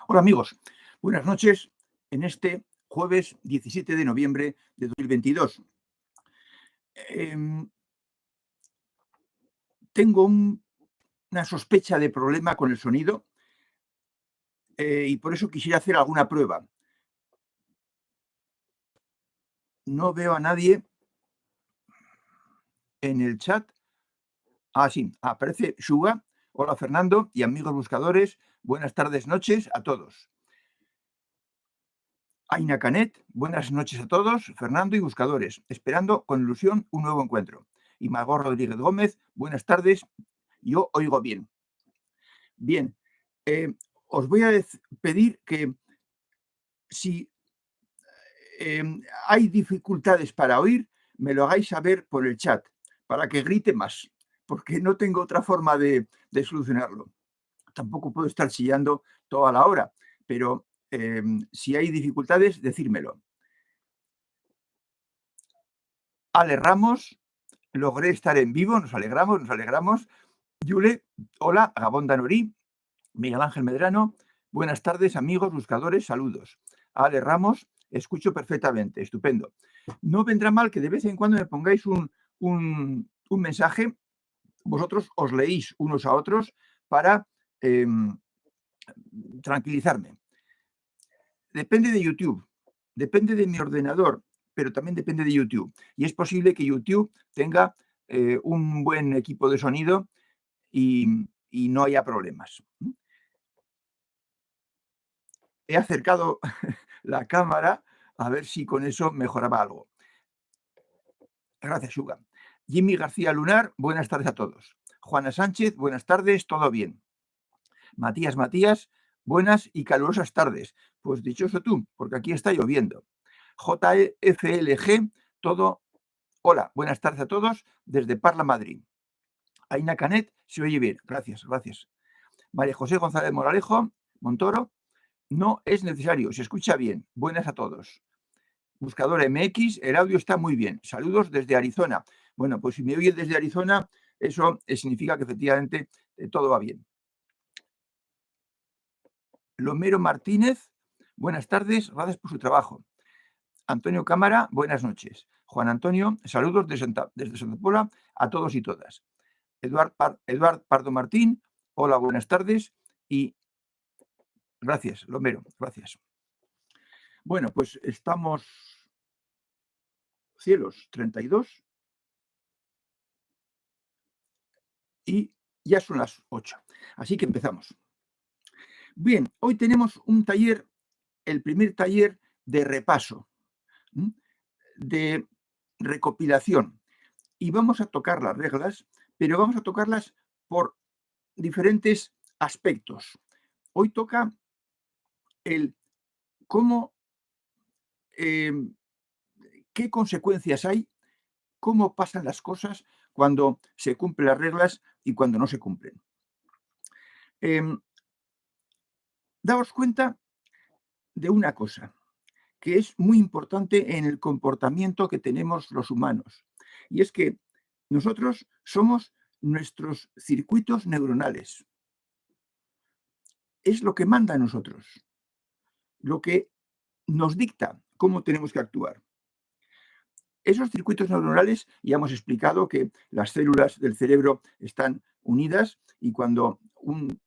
Hola amigos, buenas noches en este jueves 17 de noviembre de 2022. Em, Tengo una sospecha de problema con el sonido y por eso quisiera hacer alguna prueba. No veo a nadie en el chat. Ah, sí, aparece Suga. Hola Fernando y amigos buscadores. Buenas tardes, noches a todos. Aina Canet, buenas noches a todos, Fernando y buscadores, esperando con ilusión un nuevo encuentro. Y Magor Rodríguez Gómez, buenas tardes, yo oigo bien. Bien, os voy a pedir que si hay dificultades para oír, me lo hagáis saber por el chat, para que grite más, porque no tengo otra forma de solucionarlo. Tampoco puedo estar chillando toda la hora, pero si hay dificultades, decírmelo. Ale Ramos, logré estar en vivo, nos alegramos. Yule, hola, Gabón Danorí, Miguel Ángel Medrano, buenas tardes, amigos, buscadores, saludos. Ale Ramos, escucho perfectamente, estupendo. No vendrá mal que de vez en cuando me pongáis un mensaje, vosotros os leéis unos a otros para tranquilizarme. Depende de YouTube, depende de mi ordenador, pero también depende de YouTube. Y es posible que YouTube tenga un buen equipo de sonido y no haya problemas. He acercado la cámara a ver si con eso mejoraba algo. Gracias, Suga. Jimmy García Lunar, buenas tardes a todos. Juana Sánchez, buenas tardes, todo bien. Matías, buenas y calurosas tardes. Pues dichoso tú, porque aquí está lloviendo. JFLG, todo. Hola, buenas tardes a todos desde Parla, Madrid. Aina Canet, se oye bien. Gracias. María José González Moralejo, Montoro, no es necesario, se escucha bien. Buenas a todos. Buscador MX, el audio está muy bien. Saludos desde Arizona. Bueno, pues si me oyen desde Arizona, eso significa que efectivamente todo va bien. Lomero Martínez, buenas tardes, gracias por su trabajo. Antonio Cámara, buenas noches. Juan Antonio, saludos desde Santa Pola a todos y todas. Eduard Pardo Martín, hola, buenas tardes y gracias, Lomero, gracias. Bueno, pues estamos, cielos, 32 y ya son las 8. Así que empezamos. Bien, hoy tenemos un taller, el primer taller de repaso, de recopilación. Y vamos a tocar las reglas, pero vamos a tocarlas por diferentes aspectos. Hoy toca el cómo, qué consecuencias hay, cómo pasan las cosas cuando se cumplen las reglas y cuando no se cumplen. Daos cuenta de una cosa que es muy importante en el comportamiento que tenemos los humanos, y es que nosotros somos nuestros circuitos neuronales. Es lo que manda a nosotros, lo que nos dicta cómo tenemos que actuar. Esos circuitos neuronales, ya hemos explicado que las células del cerebro están unidas y cuando un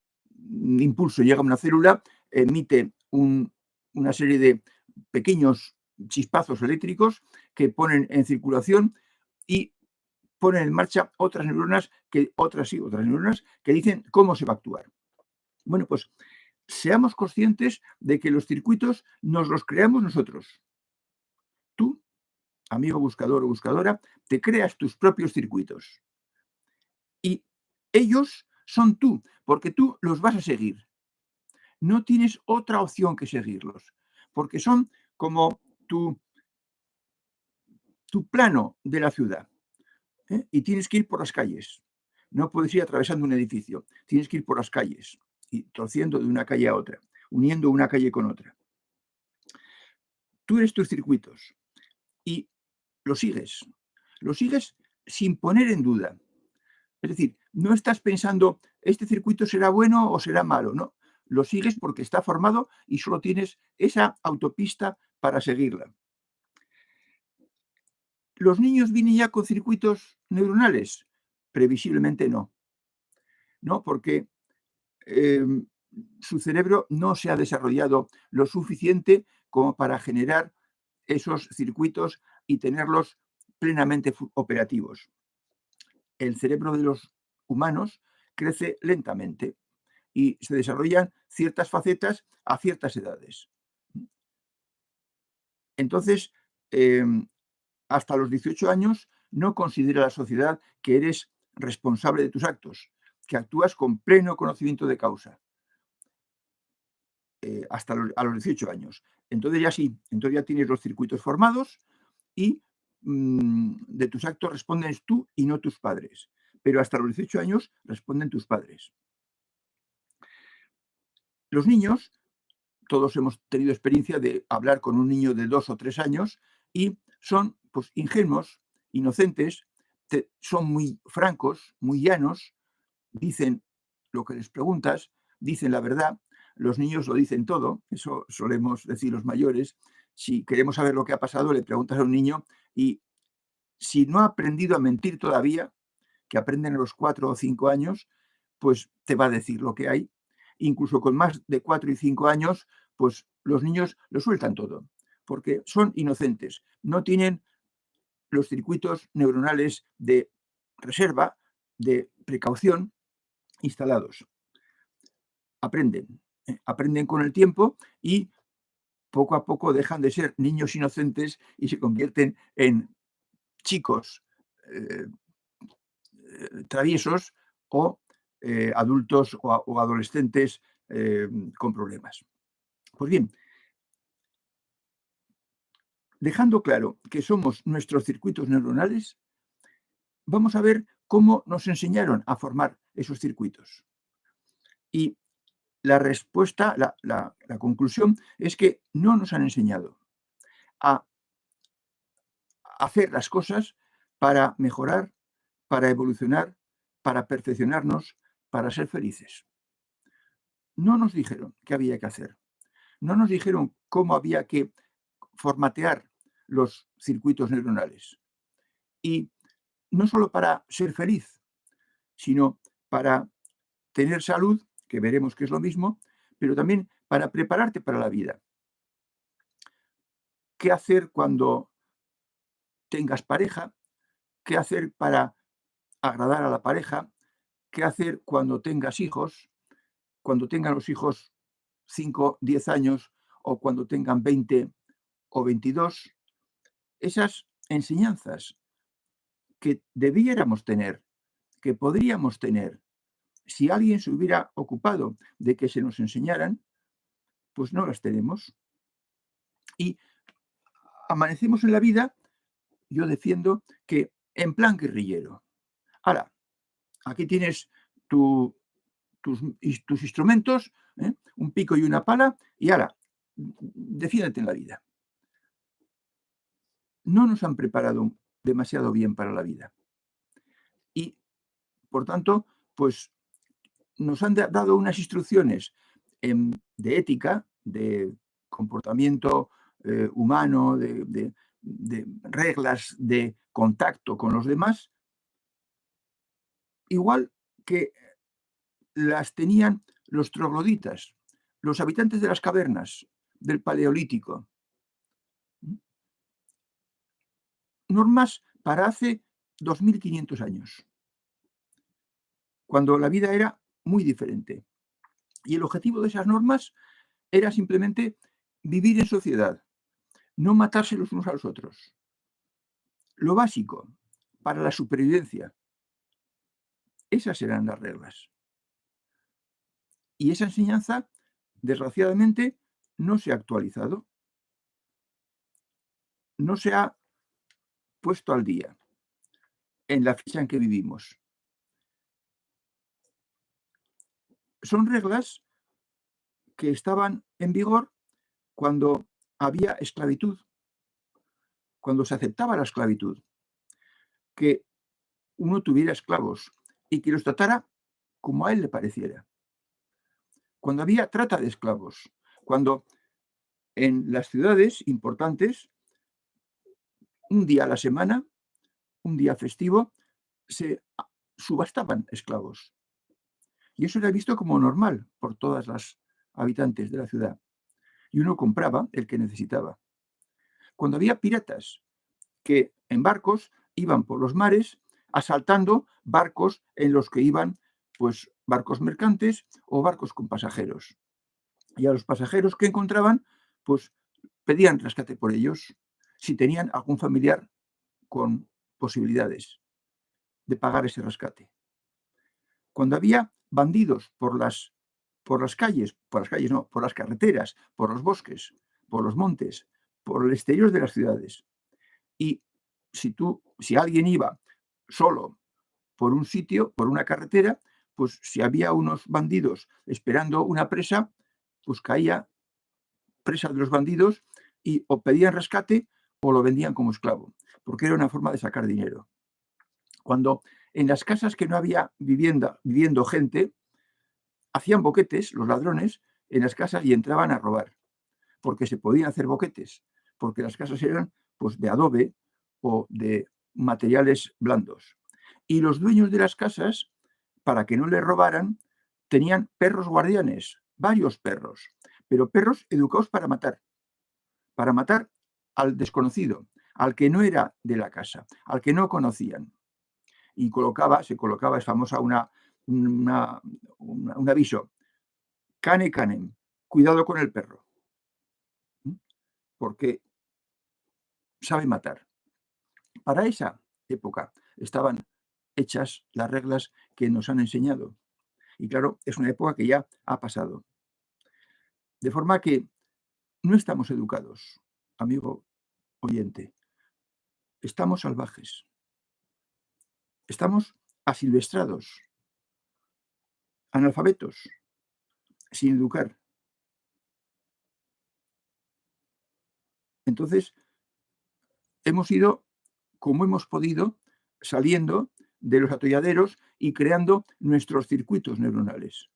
impulso llega a una célula, emite una serie de pequeños chispazos eléctricos que ponen en circulación y ponen en marcha otras neuronas que dicen cómo se va a actuar. Bueno, pues seamos conscientes de que los circuitos nos los creamos nosotros. Tú, amigo buscador o buscadora, te creas tus propios circuitos. Y ellos son tú, porque tú los vas a seguir. No tienes otra opción que seguirlos, porque son como tu plano de la ciudad. Y tienes que ir por las calles. No puedes ir atravesando un edificio. Tienes que ir por las calles y torciendo de una calle a otra, uniendo una calle con otra. Tú eres tus circuitos y lo sigues sin poner en duda. Es decir, no estás pensando, ¿este circuito será bueno o será malo? No, lo sigues porque está formado y solo tienes esa autopista para seguirla. ¿Los niños vienen ya con circuitos neuronales? Previsiblemente no. No, porque su cerebro no se ha desarrollado lo suficiente como para generar esos circuitos y tenerlos plenamente operativos. El cerebro de los humanos crece lentamente y se desarrollan ciertas facetas a ciertas edades. Entonces, hasta los 18 años no considera la sociedad que eres responsable de tus actos, que actúas con pleno conocimiento de causa. Hasta a los 18 años. Entonces ya sí, entonces ya tienes los circuitos formados y de tus actos respondes tú y no tus padres. Pero hasta los 18 años responden tus padres. Los niños, todos hemos tenido experiencia de hablar con un niño de 2 o 3 años y son pues ingenuos, inocentes, son muy francos, muy llanos, dicen lo que les preguntas, dicen la verdad. Los niños lo dicen todo, eso solemos decir los mayores. Si queremos saber lo que ha pasado, le preguntas a un niño y si no ha aprendido a mentir todavía, que aprenden a los 4 o 5 años, pues te va a decir lo que hay. Incluso con más de 4 y 5 años, pues los niños lo sueltan todo, porque son inocentes, no tienen los circuitos neuronales de reserva, de precaución instalados. Aprenden con el tiempo y poco a poco dejan de ser niños inocentes y se convierten en chicos traviesos o adultos o adolescentes con problemas. Pues bien, dejando claro que somos nuestros circuitos neuronales, vamos a ver cómo nos enseñaron a formar esos circuitos. Y la respuesta, la conclusión es que no nos han enseñado a hacer las cosas para mejorar, para evolucionar, para perfeccionarnos, para ser felices. No nos dijeron qué había que hacer. No nos dijeron cómo había que formatear los circuitos neuronales. Y no solo para ser feliz, sino para tener salud, que veremos que es lo mismo, pero también para prepararte para la vida. ¿Qué hacer cuando tengas pareja? ¿Qué hacer para agradar a la pareja? ¿Qué hacer cuando tengas hijos? Cuando tengan los hijos 5, 10 años o cuando tengan 20 o 22. Esas enseñanzas que debiéramos tener, que podríamos tener, si alguien se hubiera ocupado de que se nos enseñaran, pues no las tenemos. Y amanecemos en la vida, yo defiendo que en plan guerrillero. Ahora, aquí tienes tus instrumentos, un pico y una pala, y ahora, defiéndete en la vida. No nos han preparado demasiado bien para la vida. Y, por tanto, pues nos han dado unas instrucciones de ética, de comportamiento humano, de reglas de contacto con los demás, igual que las tenían los trogloditas, los habitantes de las cavernas del Paleolítico. Normas para hace 2500 años, cuando la vida era muy diferente. Y el objetivo de esas normas era simplemente vivir en sociedad, no matarse los unos a los otros. Lo básico para la supervivencia. Esas eran las reglas. Y esa enseñanza, desgraciadamente, no se ha actualizado, no se ha puesto al día en la fecha en que vivimos. Son reglas que estaban en vigor cuando había esclavitud, cuando se aceptaba la esclavitud, que uno tuviera esclavos y que los tratara como a él le pareciera. cuando había trata de esclavos, cuando en las ciudades importantes, un día a la semana, un día festivo, se subastaban esclavos. Y eso era visto como normal por todas las habitantes de la ciudad. Y uno compraba el que necesitaba. Cuando había piratas que en barcos iban por los mares asaltando barcos en los que iban pues barcos mercantes o barcos con pasajeros. Y a los pasajeros que encontraban, pues pedían rescate por ellos si tenían algún familiar con posibilidades de pagar ese rescate. Cuando había bandidos por las calles no, por las carreteras, por los bosques, por los montes, por el exterior de las ciudades. Y si alguien iba solo por un sitio, por una carretera, pues si había unos bandidos esperando una presa, pues caía presa de los bandidos y o pedían rescate o lo vendían como esclavo, porque era una forma de sacar dinero. Cuando en las casas que no había viviendo gente, hacían boquetes, los ladrones, en las casas y entraban a robar, porque se podían hacer boquetes, porque las casas eran pues de adobe o de materiales blandos. Y los dueños de las casas, para que no les robaran, tenían perros guardianes, varios perros, pero perros educados para matar al desconocido, al que no era de la casa, al que no conocían. Y se colocaba, es famosa un aviso, cane canem, cuidado con el perro, porque sabe matar. Para esa época estaban hechas las reglas que nos han enseñado. Y claro, es una época que ya ha pasado. De forma que no estamos educados, amigo oyente. Estamos salvajes. Estamos asilvestrados, analfabetos, sin educar. Entonces, hemos ido, como hemos podido, saliendo de los atolladeros y creando nuestros circuitos neuronales.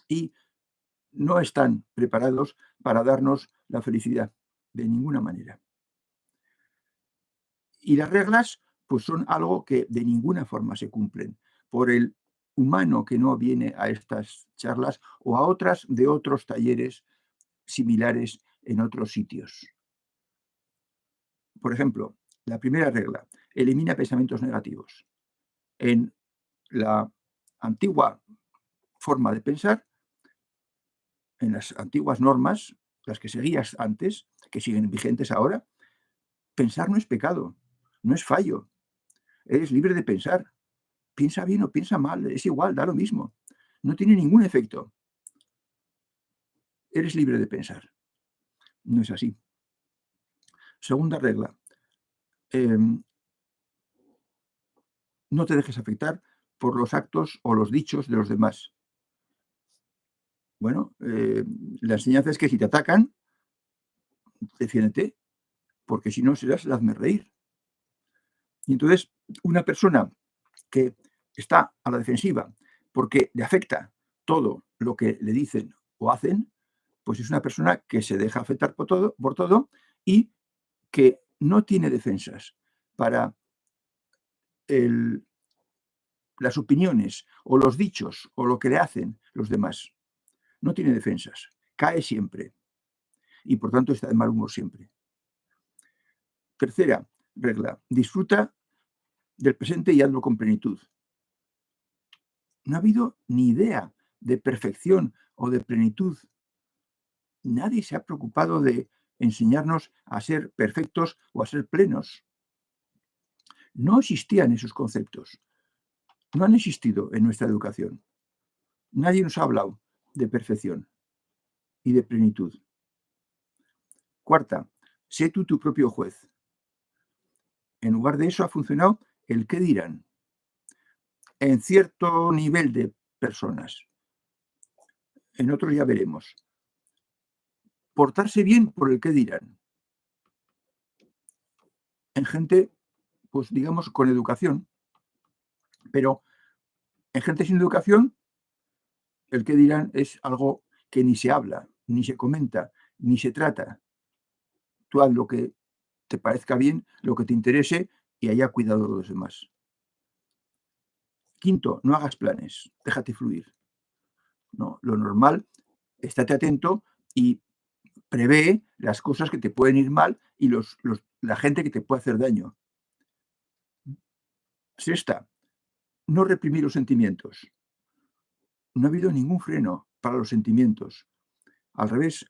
Y no están preparados para darnos la felicidad, de ninguna manera. Y las reglas, pues son algo que de ninguna forma se cumplen por el humano que no viene a estas charlas o a otras de otros talleres similares en otros sitios. Por ejemplo, la primera regla, elimina pensamientos negativos. En la antigua forma de pensar, en las antiguas normas, las que seguías antes, que siguen vigentes ahora, pensar no es pecado, no es fallo. Eres libre de pensar. Piensa bien o piensa mal, es igual, da lo mismo. No tiene ningún efecto. Eres libre de pensar. No es así. Segunda regla. No te dejes afectar por los actos o los dichos de los demás. Bueno, la enseñanza es que si te atacan, defiéndete, porque si no serás el hazme reír. Y entonces, una persona que está a la defensiva porque le afecta todo lo que le dicen o hacen, pues es una persona que se deja afectar por todo y que no tiene defensas para las opiniones o los dichos o lo que le hacen los demás. No tiene defensas, cae siempre y por tanto está de mal humor siempre. Tercera regla, disfruta del presente y hazlo con plenitud. No ha habido ni idea de perfección o de plenitud. Nadie se ha preocupado de enseñarnos a ser perfectos o a ser plenos. No existían esos conceptos. No han existido en nuestra educación. Nadie nos ha hablado de perfección y de plenitud. Cuarta, sé tú tu propio juez. En lugar de eso ha funcionado el qué dirán en cierto nivel de personas. En otros ya veremos. Portarse bien por el qué dirán. En gente, pues digamos, con educación. Pero en gente sin educación, el qué dirán es algo que ni se habla, ni se comenta, ni se trata. Tú haz lo que te parezca bien, lo que te interese y haya cuidado de los demás. Quinto, no hagas planes, déjate fluir. No, lo normal, estate atento y prevé las cosas que te pueden ir mal y la gente que te puede hacer daño. Sexta, no reprimir los sentimientos. No ha habido ningún freno para los sentimientos. Al revés,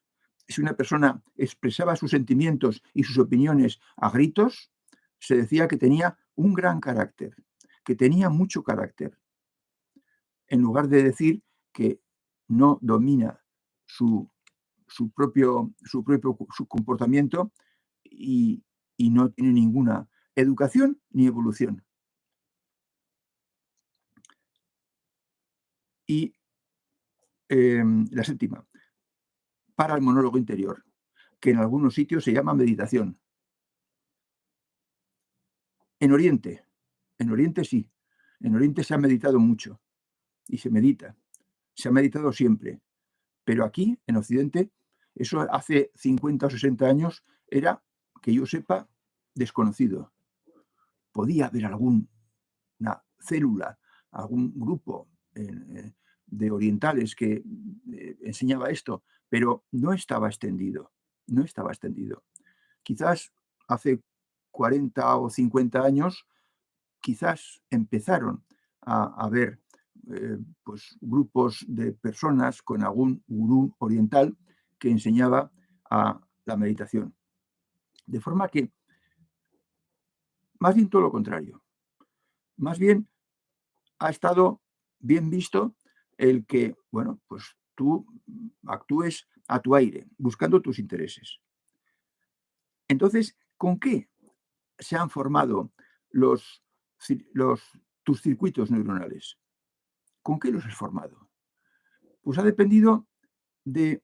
si una persona expresaba sus sentimientos y sus opiniones a gritos, se decía que tenía un gran carácter, que tenía mucho carácter, en lugar de decir que no domina su su comportamiento y, y no tiene ninguna educación ni evolución. Y la séptima, para el monólogo interior, que en algunos sitios se llama meditación. En Oriente sí, en Oriente se ha meditado mucho y se medita, se ha meditado siempre, pero aquí en Occidente, eso hace 50 o 60 años era, que yo sepa, desconocido. Podía haber alguna célula, algún grupo de orientales que enseñaba esto, pero no estaba extendido, no estaba extendido. Quizás hace 40 o 50 años, quizás empezaron a ver pues, grupos de personas con algún gurú oriental que enseñaba a la meditación. De forma que, más bien todo lo contrario, más bien ha estado bien visto el que, bueno, pues tú actúes a tu aire, buscando tus intereses. Entonces, ¿con qué se han formado los, tus circuitos neuronales? ¿Con qué los has formado? Pues ha dependido de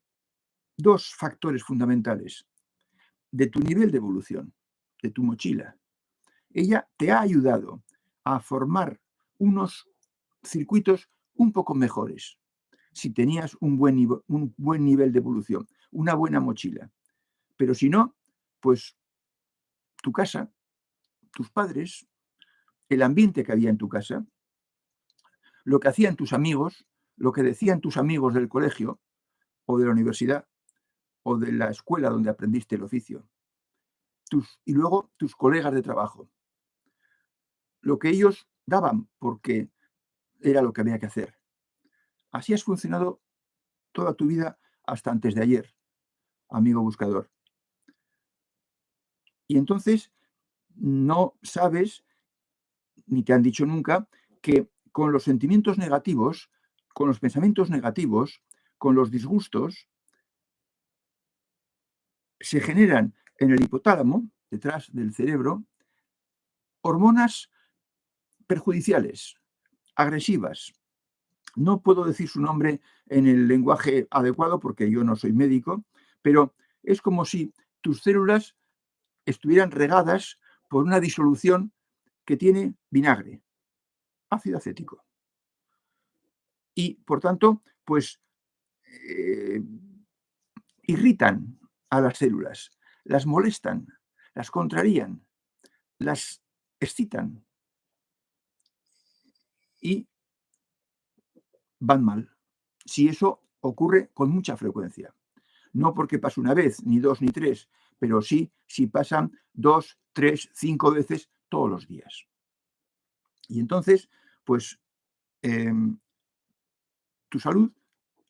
dos factores fundamentales, de tu nivel de evolución, de tu mochila. Ella te ha ayudado a formar unos circuitos un poco mejores, si tenías un buen nivel de evolución, una buena mochila. Pero si no, pues tu casa, tus padres, el ambiente que había en tu casa, lo que hacían tus amigos, lo que decían tus amigos del colegio o de la universidad o de la escuela donde aprendiste el oficio, y luego tus colegas de trabajo, lo que ellos daban porque era lo que había que hacer. Así has funcionado toda tu vida hasta antes de ayer, amigo buscador. Y entonces no sabes, ni te han dicho nunca, que con los sentimientos negativos, con los pensamientos negativos, con los disgustos, se generan en el hipotálamo, detrás del cerebro, hormonas perjudiciales, agresivas. No puedo decir su nombre en el lenguaje adecuado porque yo no soy médico, pero es como si tus células estuvieran regadas por una disolución que tiene vinagre, ácido acético. Y, por tanto, pues irritan a las células, las molestan, las contrarían, las excitan y van mal. Si eso ocurre con mucha frecuencia. No porque pase una vez, ni dos, ni tres, pero sí si pasan 2, 3, 5 veces todos los días. Y entonces, pues, tu salud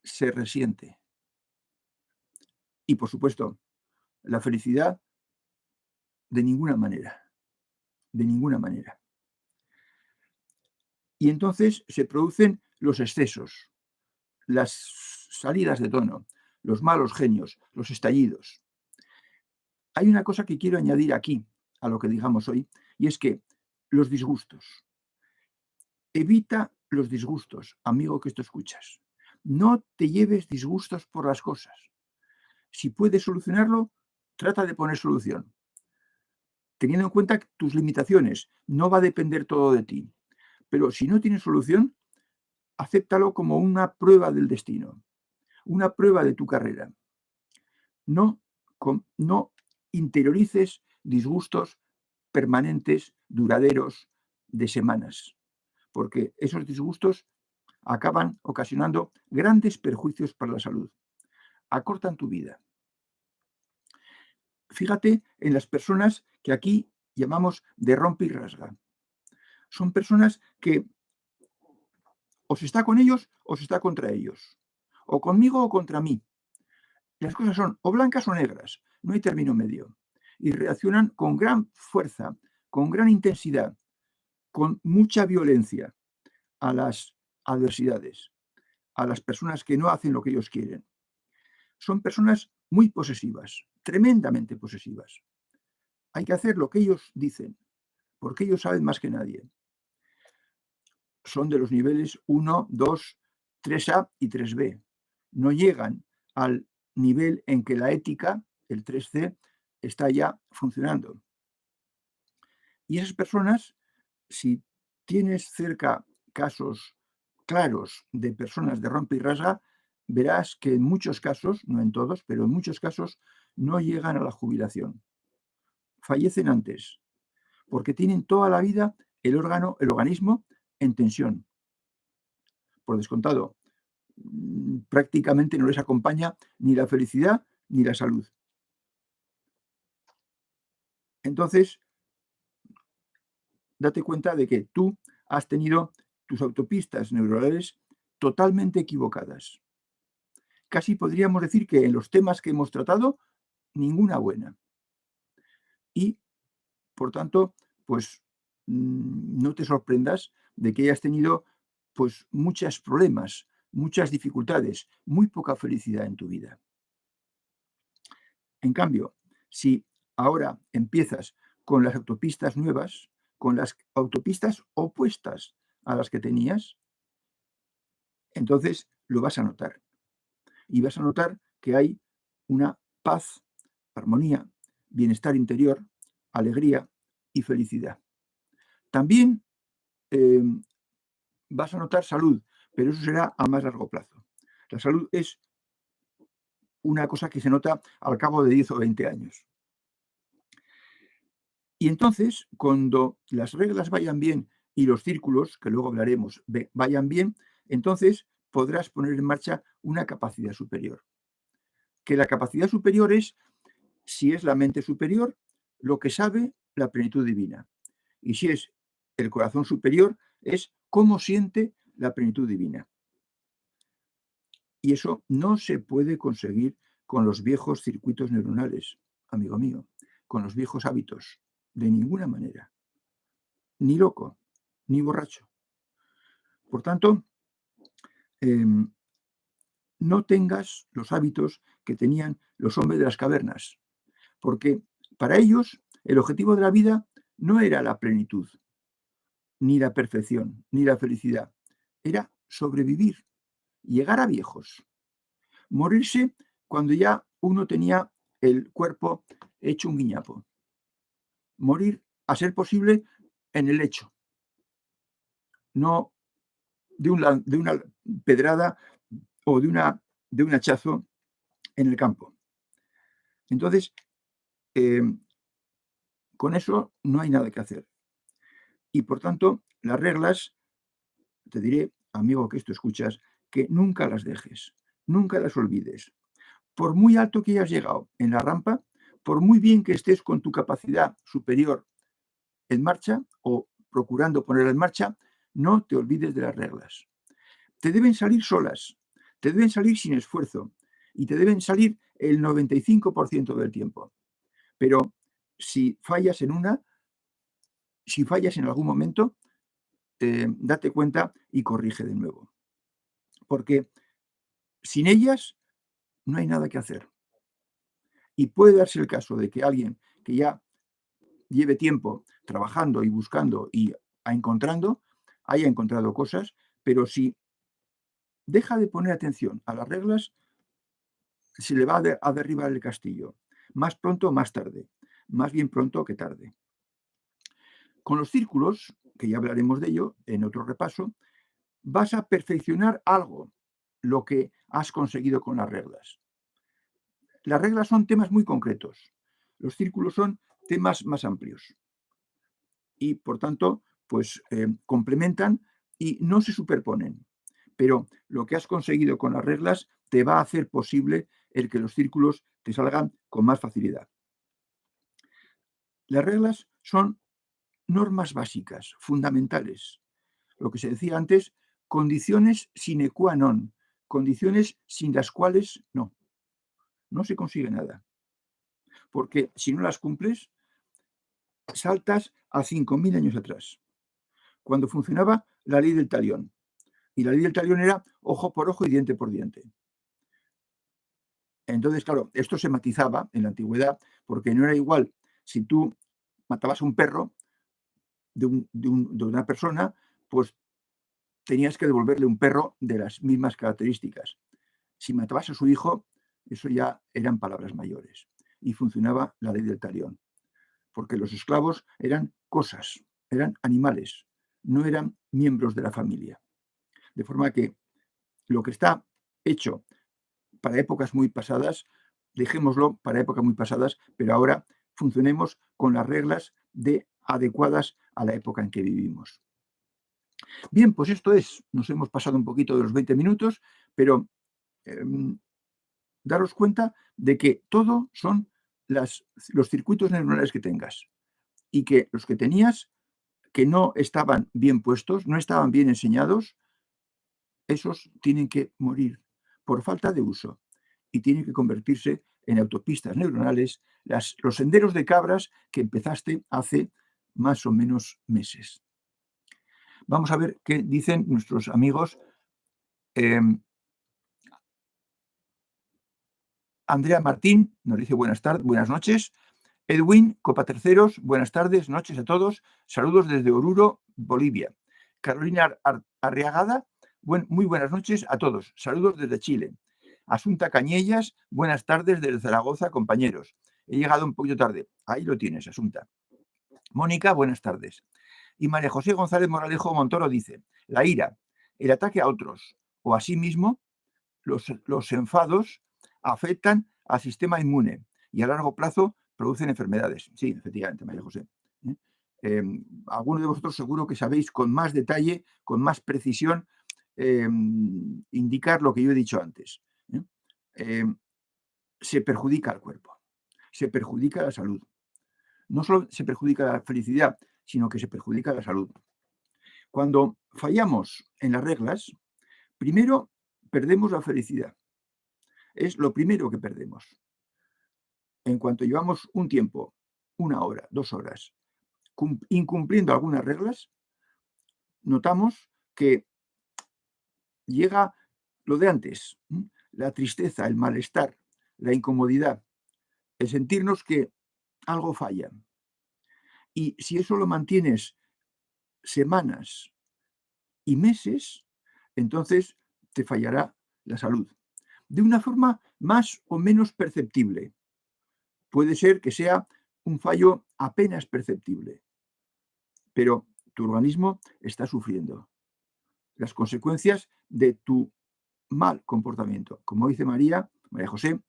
se resiente. Y, por supuesto, la felicidad de ninguna manera, de ninguna manera. Y entonces se producen los excesos, las salidas de tono, los malos genios, los estallidos. Hay una cosa que quiero añadir aquí a lo que digamos hoy, y es que los disgustos. Evita los disgustos, amigo que esto escuchas. No te lleves disgustos por las cosas. Si puedes solucionarlo, trata de poner solución. Teniendo en cuenta tus limitaciones, no va a depender todo de ti. Pero si no tienes solución, acéptalo como una prueba del destino, una prueba de tu carrera. No, no interiorices disgustos permanentes, duraderos, de semanas, porque esos disgustos acaban ocasionando grandes perjuicios para la salud, acortan tu vida. Fíjate en las personas que aquí llamamos de rompe y rasga. Son personas que o se está con ellos o se está contra ellos, o conmigo o contra mí. Las cosas son o blancas o negras, no hay término medio. Y reaccionan con gran fuerza, con gran intensidad, con mucha violencia a las adversidades, a las personas que no hacen lo que ellos quieren. Son personas muy posesivas, tremendamente posesivas. Hay que hacer lo que ellos dicen, porque ellos saben más que nadie. Son de los niveles 1, 2, 3A y 3B. No llegan al nivel en que la ética, el 3C, está ya funcionando. Y esas personas, si tienes cerca casos claros de personas de rompe y rasga, verás que en muchos casos, no en todos, pero en muchos casos, no llegan a la jubilación. Fallecen antes, porque tienen toda la vida el organismo en tensión. Por descontado, prácticamente no les acompaña ni la felicidad ni la salud. Entonces, date cuenta de que tú has tenido tus autopistas neuronales totalmente equivocadas. Casi podríamos decir que en los temas que hemos tratado, ninguna buena. Y, por tanto, pues no te sorprendas de que hayas tenido pues muchos problemas, muchas dificultades, muy poca felicidad en tu vida. En cambio, si ahora empiezas con las autopistas nuevas, con las autopistas opuestas a las que tenías, entonces lo vas a notar. Y vas a notar que hay una paz, armonía, bienestar interior, alegría y felicidad. También vas a notar salud, pero eso será a más largo plazo. La salud es una cosa que se nota al cabo de 10 o 20 años. Y entonces, cuando las reglas vayan bien y los círculos, que luego hablaremos, vayan bien, entonces podrás poner en marcha una capacidad superior. Que la capacidad superior es, si es la mente superior, lo que sabe la plenitud divina. Y si es el corazón superior, es cómo siente la plenitud divina. Y eso no se puede conseguir con los viejos circuitos neuronales, amigo mío, con los viejos hábitos, de ninguna manera. Ni loco, ni borracho. Por tanto, no tengas los hábitos que tenían los hombres de las cavernas, porque para ellos el objetivo de la vida no era la plenitud, ni la perfección, ni la felicidad, era sobrevivir, llegar a viejos, morirse cuando ya uno tenía el cuerpo hecho un guiñapo, morir a ser posible en el lecho, no de una pedrada o de un hachazo en el campo. Entonces, con eso no hay nada que hacer. Y por tanto, las reglas, te diré, amigo que esto escuchas, que nunca las dejes, nunca las olvides. Por muy alto que hayas llegado en la rampa, por muy bien que estés con tu capacidad superior en marcha o procurando ponerla en marcha, no te olvides de las reglas. Te deben salir solas, te deben salir sin esfuerzo y te deben salir el 95% del tiempo. Pero si fallas en una, si fallas en algún momento, date cuenta y corrige de nuevo. Porque sin ellas no hay nada que hacer. Y puede darse el caso de que alguien que ya lleve tiempo trabajando y buscando y encontrando, haya encontrado cosas, pero si deja de poner atención a las reglas, se le va a derribar el castillo. Más pronto o más tarde. Más bien pronto que tarde. Con los círculos, que ya hablaremos de ello en otro repaso, vas a perfeccionar algo, lo que has conseguido con las reglas. Las reglas son temas muy concretos. Los círculos son temas más amplios. Y, por tanto, pues complementan y no se superponen. Pero lo que has conseguido con las reglas te va a hacer posible el que los círculos te salgan con más facilidad. Las reglas son normas básicas, fundamentales. Lo que se decía antes, condiciones sine qua non, condiciones sin las cuales no se consigue nada. Porque si no las cumples, saltas a 5.000 años atrás, cuando funcionaba la ley del talión. Y la ley del talión era ojo por ojo y diente por diente. Entonces, claro, esto se matizaba en la antigüedad porque no era igual si tú matabas a un perro de una persona, pues tenías que devolverle un perro de las mismas características. Si matabas a su hijo, eso ya eran palabras mayores. Y funcionaba la ley del talión, porque los esclavos eran cosas, eran animales, no eran miembros de la familia. De forma que lo que está hecho para épocas muy pasadas, dejémoslo para épocas muy pasadas, pero ahora funcionemos con las reglas adecuadas a la época en que vivimos. Bien, pues esto es, nos hemos pasado un poquito de los 20 minutos, pero daros cuenta de que todo son los circuitos neuronales que tengas y que los que tenías que no estaban bien puestos, no estaban bien enseñados, esos tienen que morir por falta de uso y tienen que convertirse en autopistas neuronales, los senderos de cabras que empezaste hace más o menos meses. Vamos a ver qué dicen nuestros amigos. Andrea Martín nos dice buenas tardes, buenas noches. Edwin, Copa Terceros, buenas tardes, noches a todos. Saludos desde Oruro, Bolivia. Carolina Arriagada, muy buenas noches a todos. Saludos desde Chile. Asunta Cañellas, buenas tardes desde Zaragoza, compañeros. He llegado un poquito tarde. Ahí lo tienes, Asunta. Mónica, buenas tardes. Y María José González Moralejo Montoro dice, la ira, el ataque a otros o a sí mismo, los enfados afectan al sistema inmune y a largo plazo producen enfermedades. Sí, efectivamente, María José. Algunos de vosotros seguro que sabéis con más detalle, con más precisión, indicar lo que yo he dicho antes. Se perjudica al cuerpo, se perjudica la salud. No solo se perjudica la felicidad, sino que se perjudica la salud. Cuando fallamos en las reglas, primero perdemos la felicidad. Es lo primero que perdemos. En cuanto llevamos un tiempo, 1 hora, 2 horas, incumpliendo algunas reglas, notamos que llega lo de antes, la tristeza, el malestar, la incomodidad, el sentirnos que algo falla. Y si eso lo mantienes semanas y meses, entonces te fallará la salud. De una forma más o menos perceptible. Puede ser que sea un fallo apenas perceptible, pero tu organismo está sufriendo las consecuencias de tu mal comportamiento. Como dice María José,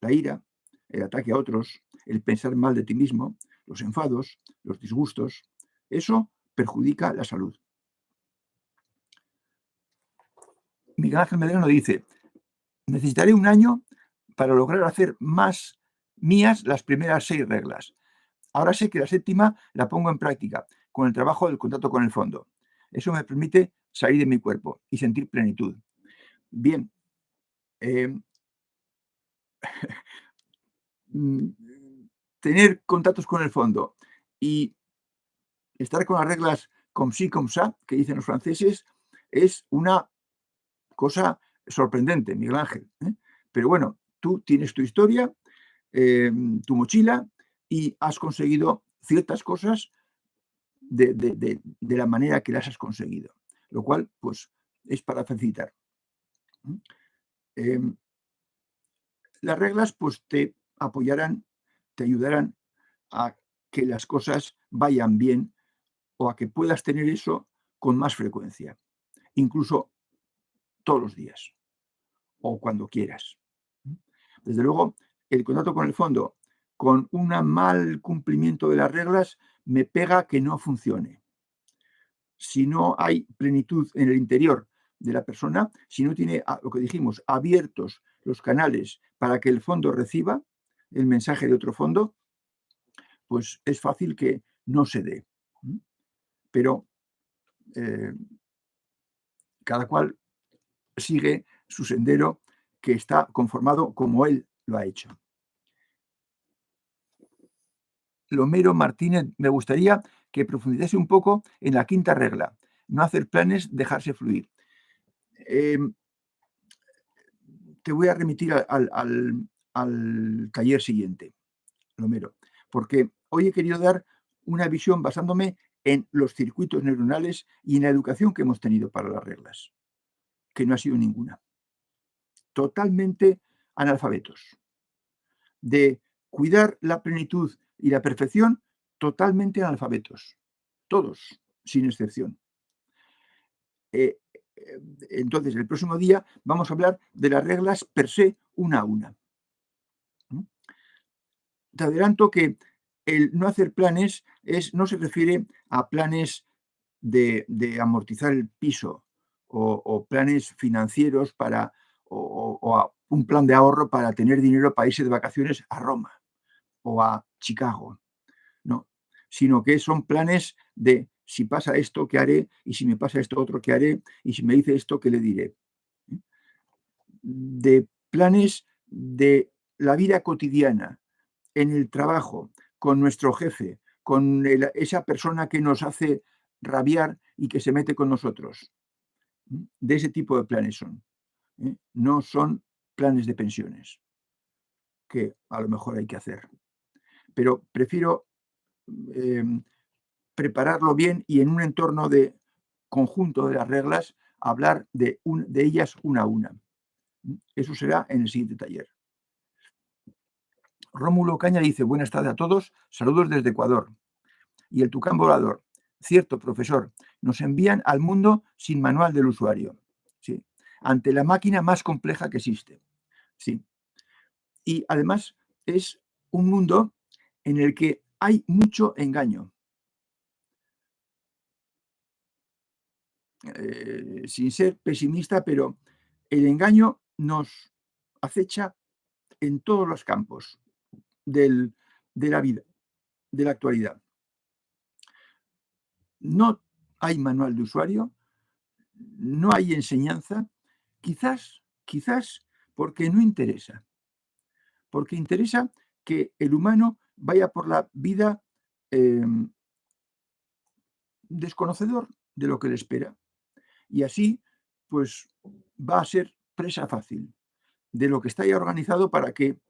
la ira, el ataque a otros, el pensar mal de ti mismo, los enfados, los disgustos, eso perjudica la salud. Miguel Ángel Medrano dice, necesitaré 1 año para lograr hacer más mías las primeras 6 reglas. Ahora sé que la 7ª la pongo en práctica con el trabajo del contacto con el fondo. Eso me permite salir de mi cuerpo y sentir plenitud. Bien. Tener contactos con el fondo y estar con las reglas comme ci, comme ça, que dicen los franceses, es una cosa sorprendente, Miguel Ángel. Pero bueno, tú tienes tu historia, tu mochila y has conseguido ciertas cosas de la manera que las has conseguido, lo cual pues es para felicitar. Las reglas pues te apoyarán, te ayudarán a que las cosas vayan bien o a que puedas tener eso con más frecuencia. incluso todos los días o cuando quieras. Desde luego, el contrato con el fondo con un mal cumplimiento de las reglas me pega que no funcione. Si no hay plenitud en el interior de la persona, si no tiene, lo que dijimos, abiertos los canales para que el fondo reciba el mensaje de otro fondo, pues es fácil que no se dé. Pero cada cual sigue su sendero que está conformado como él lo ha hecho. Lomero Martínez, me gustaría que profundizase un poco en la quinta regla, no hacer planes, dejarse fluir. Te voy a remitir al taller siguiente, Lomero, porque hoy he querido dar una visión basándome en los circuitos neuronales y en la educación que hemos tenido para las reglas, que no ha sido ninguna. Totalmente analfabetos. De cuidar la plenitud y la perfección, totalmente analfabetos. Todos, sin excepción. Entonces, el próximo día vamos a hablar de las reglas per se, una a una. Te adelanto que el no hacer planes no se refiere a planes de amortizar el piso o planes financieros o a un plan de ahorro para tener dinero para irse de vacaciones a Roma o a Chicago, no, sino que son planes de si pasa esto, ¿qué haré? Y si me pasa esto otro, ¿qué haré? Y si me dice esto, ¿qué le diré? De planes de la vida cotidiana, en el trabajo, con nuestro jefe, con esa persona que nos hace rabiar y que se mete con nosotros. De ese tipo de planes son. No son planes de pensiones, que a lo mejor hay que hacer. Pero prefiero prepararlo bien y en un entorno de conjunto de las reglas, hablar de ellas una a una. Eso será en el siguiente taller. Rómulo Caña dice, buenas tardes a todos, saludos desde Ecuador. Y el Tucán Volador, cierto, profesor, nos envían al mundo sin manual del usuario, ¿sí? Ante la máquina más compleja que existe, ¿sí? Y además es un mundo en el que hay mucho engaño. Sin ser pesimista, pero el engaño nos acecha en todos los campos de la vida, de la actualidad. No hay manual de usuario, no hay enseñanza, quizás porque no interesa. Porque interesa que el humano vaya por la vida desconocedor de lo que le espera. Y así, pues, va a ser presa fácil de lo que está ya organizado para que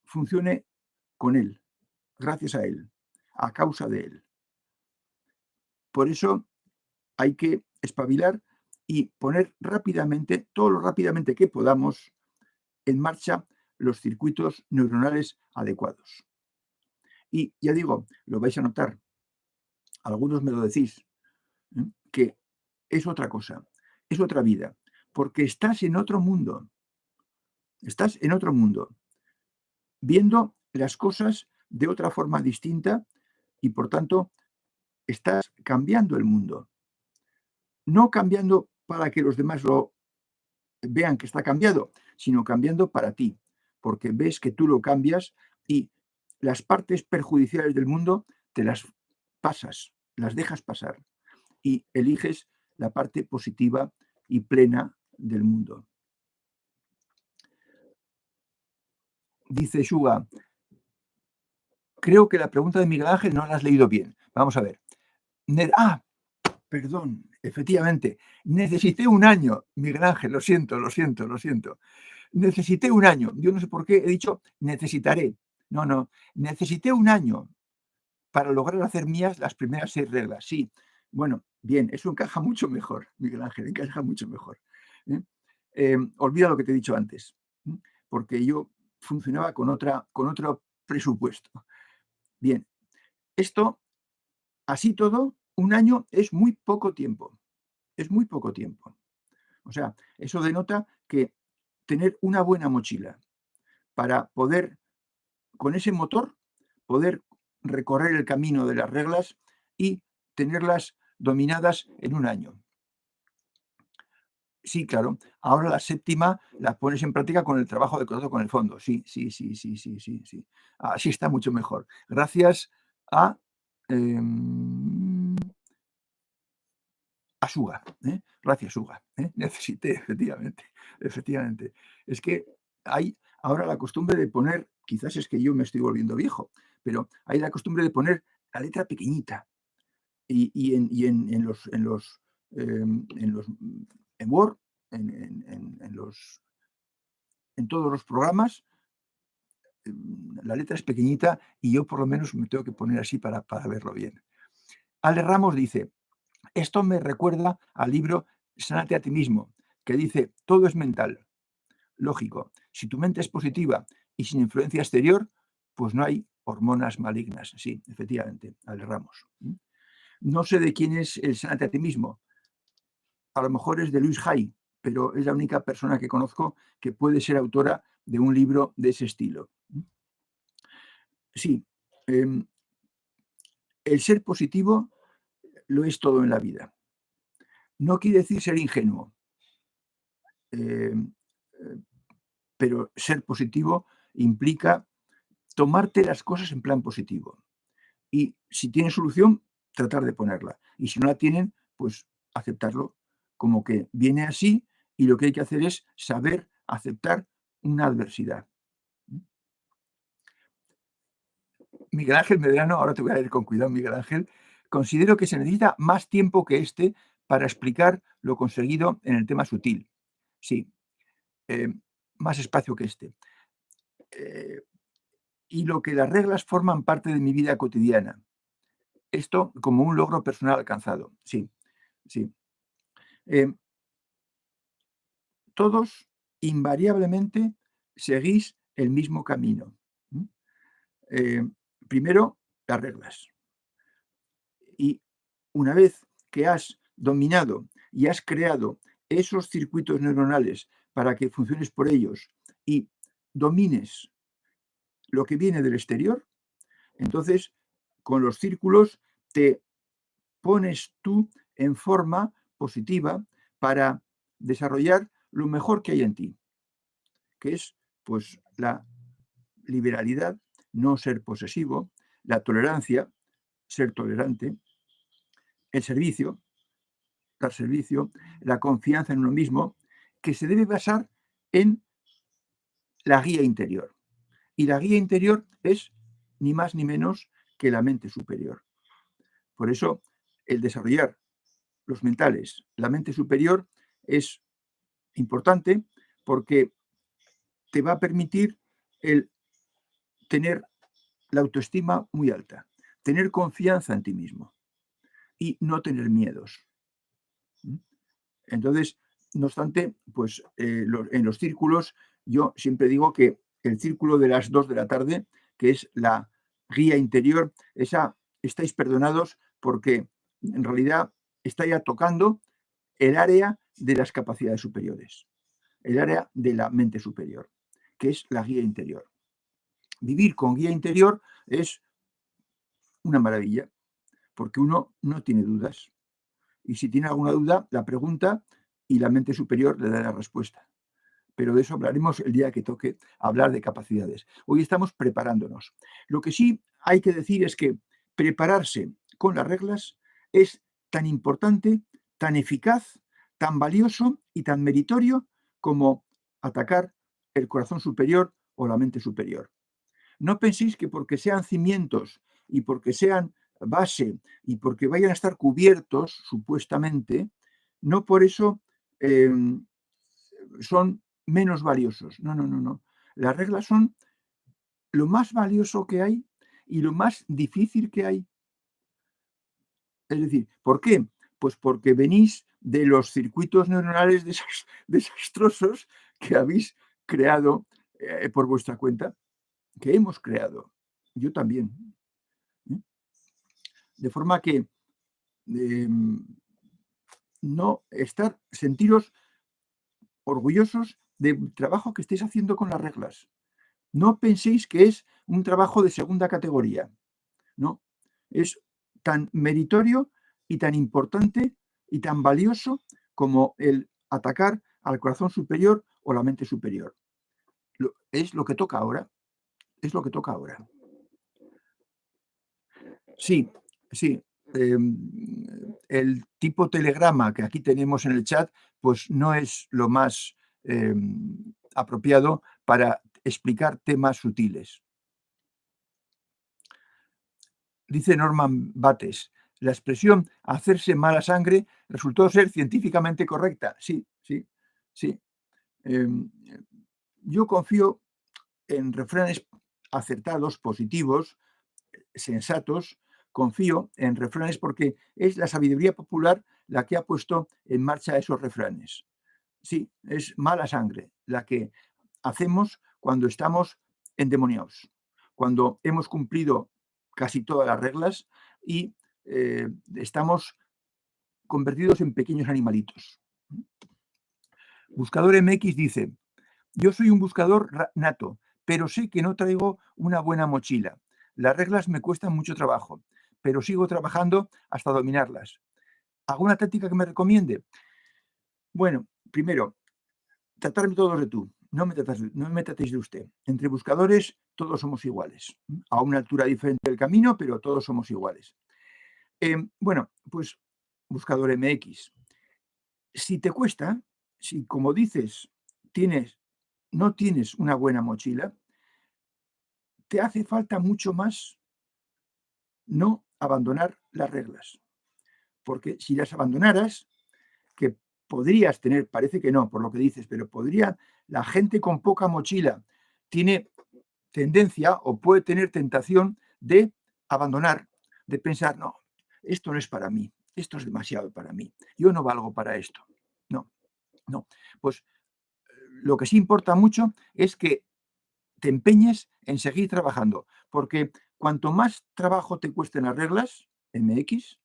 funcione con él, gracias a él, a causa de él. Por eso hay que espabilar y poner rápidamente, todo lo rápidamente que podamos, en marcha los circuitos neuronales adecuados. Y ya digo, lo vais a notar, algunos me lo decís, que es otra cosa, es otra vida, porque estás en otro mundo, viendo las cosas de otra forma distinta y por tanto estás cambiando el mundo. No cambiando para que los demás lo vean que está cambiado, sino cambiando para ti, porque ves que tú lo cambias y las partes perjudiciales del mundo te las pasas, las dejas pasar y eliges la parte positiva y plena del mundo. Dice Shuga, creo que la pregunta de Miguel Ángel no la has leído bien. Vamos a ver. Perdón, efectivamente, necesité un año, Miguel Ángel, lo siento. Necesité un año. Yo no sé por qué he dicho necesitaré. No, necesité un año para lograr hacer mías las primeras 6 reglas. Sí, bueno, bien, eso encaja mucho mejor, Miguel Ángel, encaja mucho mejor. Olvida lo que te he dicho antes, porque yo funcionaba con otro presupuesto. Bien, esto, así todo, un año es muy poco tiempo. es muy poco tiempo. O sea, eso denota que tener una buena mochila para poder, con ese motor, poder recorrer el camino de las reglas y tenerlas dominadas en un año. Sí, claro. Ahora la séptima la pones en práctica con el trabajo de codo con el fondo. Sí, sí, sí, sí, sí, sí, sí. Así está mucho mejor. Gracias a, em, a Suga, ¿eh? Gracias, Suga, ¿eh? Necesité, efectivamente, efectivamente. Es que hay ahora la costumbre de poner, quizás es que yo me estoy volviendo viejo, pero hay la costumbre de poner la letra pequeñita en Word, en todos los programas, la letra es pequeñita y yo por lo menos me tengo que poner así para verlo bien. Ale Ramos dice, esto me recuerda al libro Sánate a ti mismo, que dice, todo es mental. Lógico, si tu mente es positiva y sin influencia exterior, pues no hay hormonas malignas. Sí, efectivamente, Ale Ramos. No sé de quién es el Sánate a ti mismo. A lo mejor es de Luis Hay, pero es la única persona que conozco que puede ser autora de un libro de ese estilo. Sí, el ser positivo lo es todo en la vida. No quiere decir ser ingenuo, eh, pero ser positivo implica tomarte las cosas en plan positivo. Y si tienen solución, tratar de ponerla. Y si no la tienen, pues aceptarlo como que viene así y lo que hay que hacer es saber aceptar una adversidad. Miguel Ángel Medrano, ahora te voy a leer con cuidado, Miguel Ángel, considero que se necesita más tiempo que este para explicar lo conseguido en el tema sutil. Sí, más espacio que este. Y lo que las reglas forman parte de mi vida cotidiana. Esto como un logro personal alcanzado. Sí, sí. Todos invariablemente seguís el mismo camino. Primero, las reglas. Y una vez que has dominado y has creado esos circuitos neuronales para que funciones por ellos y domines lo que viene del exterior, entonces con los círculos te pones tú en forma positiva para desarrollar lo mejor que hay en ti, que es pues la liberalidad, no ser posesivo, la tolerancia, ser tolerante, el servicio, dar servicio, la confianza en uno mismo, que se debe basar en la guía interior. Y la guía interior es ni más ni menos que la mente superior. Por eso, el desarrollar los mentales, la mente superior, es importante porque te va a permitir el tener la autoestima muy alta, tener confianza en ti mismo y no tener miedos. Entonces, no obstante, pues en los círculos, yo siempre digo que el círculo de las 2 de la tarde, que es la guía interior, esa estáis perdonados porque en realidad está ya tocando el área de las capacidades superiores, el área de la mente superior, que es la guía interior. Vivir con guía interior es una maravilla, porque uno no tiene dudas. Y si tiene alguna duda, la pregunta y la mente superior le da la respuesta. Pero de eso hablaremos el día que toque hablar de capacidades. Hoy estamos preparándonos. Lo que sí hay que decir es que prepararse con las reglas es tan importante, tan eficaz, tan valioso y tan meritorio como atacar el corazón superior o la mente superior. No penséis que porque sean cimientos y porque sean base y porque vayan a estar cubiertos, supuestamente, no por eso son menos valiosos. No, no, no, no. Las reglas son lo más valioso que hay y lo más difícil que hay. Es decir, ¿por qué? Pues porque venís de los circuitos neuronales desastrosos que habéis creado por vuestra cuenta, que hemos creado. Yo también. De forma que no sentiros orgullosos del trabajo que estáis haciendo con las reglas. No penséis que es un trabajo de segunda categoría, ¿no? Es tan meritorio y tan importante y tan valioso como el atacar al corazón superior o la mente superior. Es lo que toca ahora, es lo que toca ahora. Sí, sí. El tipo telegrama que aquí tenemos en el chat, pues no es lo más apropiado para explicar temas sutiles. Dice Norman Bates, la expresión hacerse mala sangre resultó ser científicamente correcta. Sí, sí, sí. Yo confío en refranes acertados, positivos, sensatos. Confío en refranes porque es la sabiduría popular la que ha puesto en marcha esos refranes. Sí, es mala sangre la que hacemos cuando estamos endemoniados, cuando hemos cumplido casi todas las reglas y estamos convertidos en pequeños animalitos. Buscador MX dice, yo soy un buscador nato, pero sé que no traigo una buena mochila. Las reglas me cuestan mucho trabajo, pero sigo trabajando hasta dominarlas. ¿Alguna táctica que me recomiende? Bueno, primero, tratarme todos de tú. No me tratéis de usted. Entre buscadores todos somos iguales. A una altura diferente del camino, pero todos somos iguales. Bueno, pues buscador MX. Si te cuesta, si como dices, no tienes una buena mochila, te hace falta mucho más no abandonar las reglas. Porque si las abandonaras, que podrías tener, parece que no, por lo que dices, pero la gente con poca mochila tiene tendencia o puede tener tentación de abandonar, de pensar, no, esto no es para mí, esto es demasiado para mí, yo no valgo para esto. No, no. Pues lo que sí importa mucho es que te empeñes en seguir trabajando, porque cuanto más trabajo te cuesten las reglas, MX,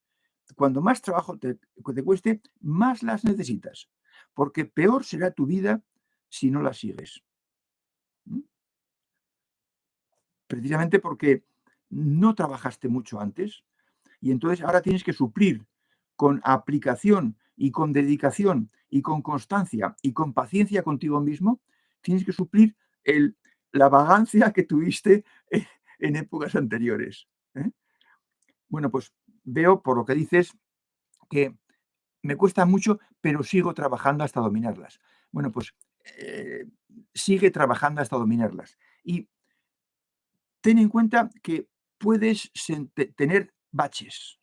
cuando más trabajo te cueste, más las necesitas, porque peor será tu vida si no las sigues. Precisamente porque no trabajaste mucho antes y entonces ahora tienes que suplir con aplicación y con dedicación y con constancia y con paciencia contigo mismo, tienes que suplir la vagancia que tuviste en épocas anteriores. Bueno, pues veo por lo que dices que me cuesta mucho, pero sigo trabajando hasta dominarlas. Bueno, pues sigue trabajando hasta dominarlas. Y ten en cuenta que puedes tener baches,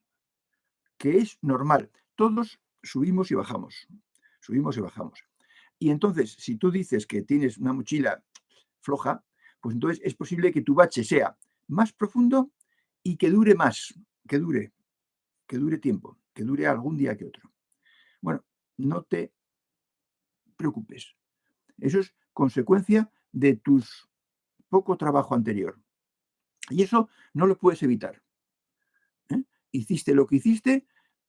que es normal. Todos subimos y bajamos. Subimos y bajamos. Y entonces, si tú dices que tienes una mochila floja, pues entonces es posible que tu bache sea más profundo y que dure más, que dure tiempo, que dure algún día que otro. Bueno, no te preocupes. Eso es consecuencia de tu poco trabajo anterior. Y eso no lo puedes evitar. Hiciste lo que hiciste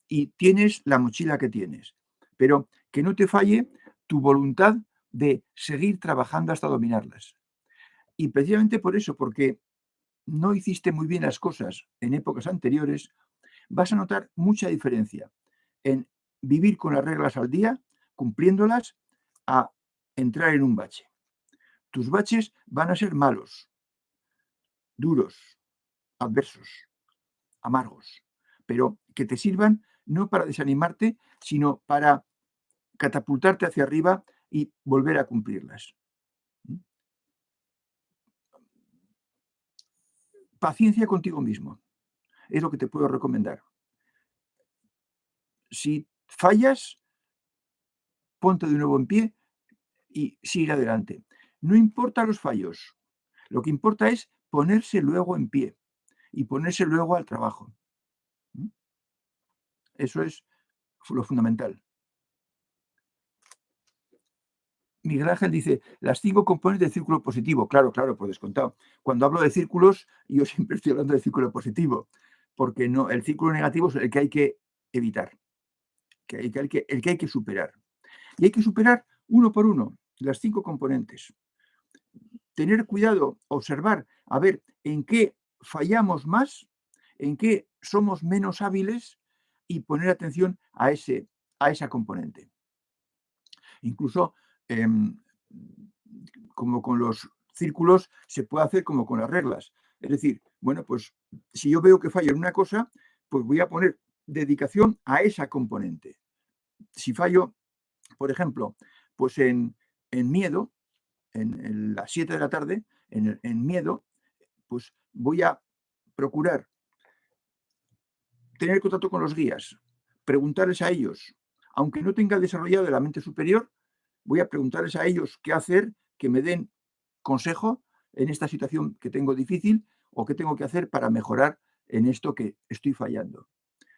y tienes la mochila que tienes. Pero que no te falle tu voluntad de seguir trabajando hasta dominarlas. Y precisamente por eso, porque no hiciste muy bien las cosas en épocas anteriores, vas a notar mucha diferencia en vivir con las reglas al día, cumpliéndolas, a entrar en un bache. Tus baches van a ser malos, duros, adversos, amargos, pero que te sirvan no para desanimarte, sino para catapultarte hacia arriba y volver a cumplirlas. Paciencia contigo mismo, es lo que te puedo recomendar. Si fallas, ponte de nuevo en pie y sigue adelante. No importa los fallos, lo que importa es ponerse luego en pie y ponerse luego al trabajo. Eso es lo fundamental. Miguel Ángel dice, las 5 componentes del círculo positivo. Claro, por descontado. Cuando hablo de círculos, yo siempre estoy hablando del círculo positivo, porque no, el círculo negativo es el que hay que evitar. el que hay que superar. Y hay que superar uno por uno las 5 componentes. Tener cuidado, observar, a ver en qué fallamos más, en qué somos menos hábiles y poner atención a esa componente. Incluso, como con los círculos, se puede hacer como con las reglas. Es decir, bueno, pues si yo veo que fallo en una cosa, pues voy a poner dedicación a esa componente. Si fallo, por ejemplo, pues en miedo, en las 7 de la tarde, en miedo, pues voy a procurar tener contacto con los guías, preguntarles a ellos, aunque no tenga desarrollado la mente superior, voy a preguntarles a ellos qué hacer, que me den consejo en esta situación que tengo difícil o qué tengo que hacer para mejorar en esto que estoy fallando.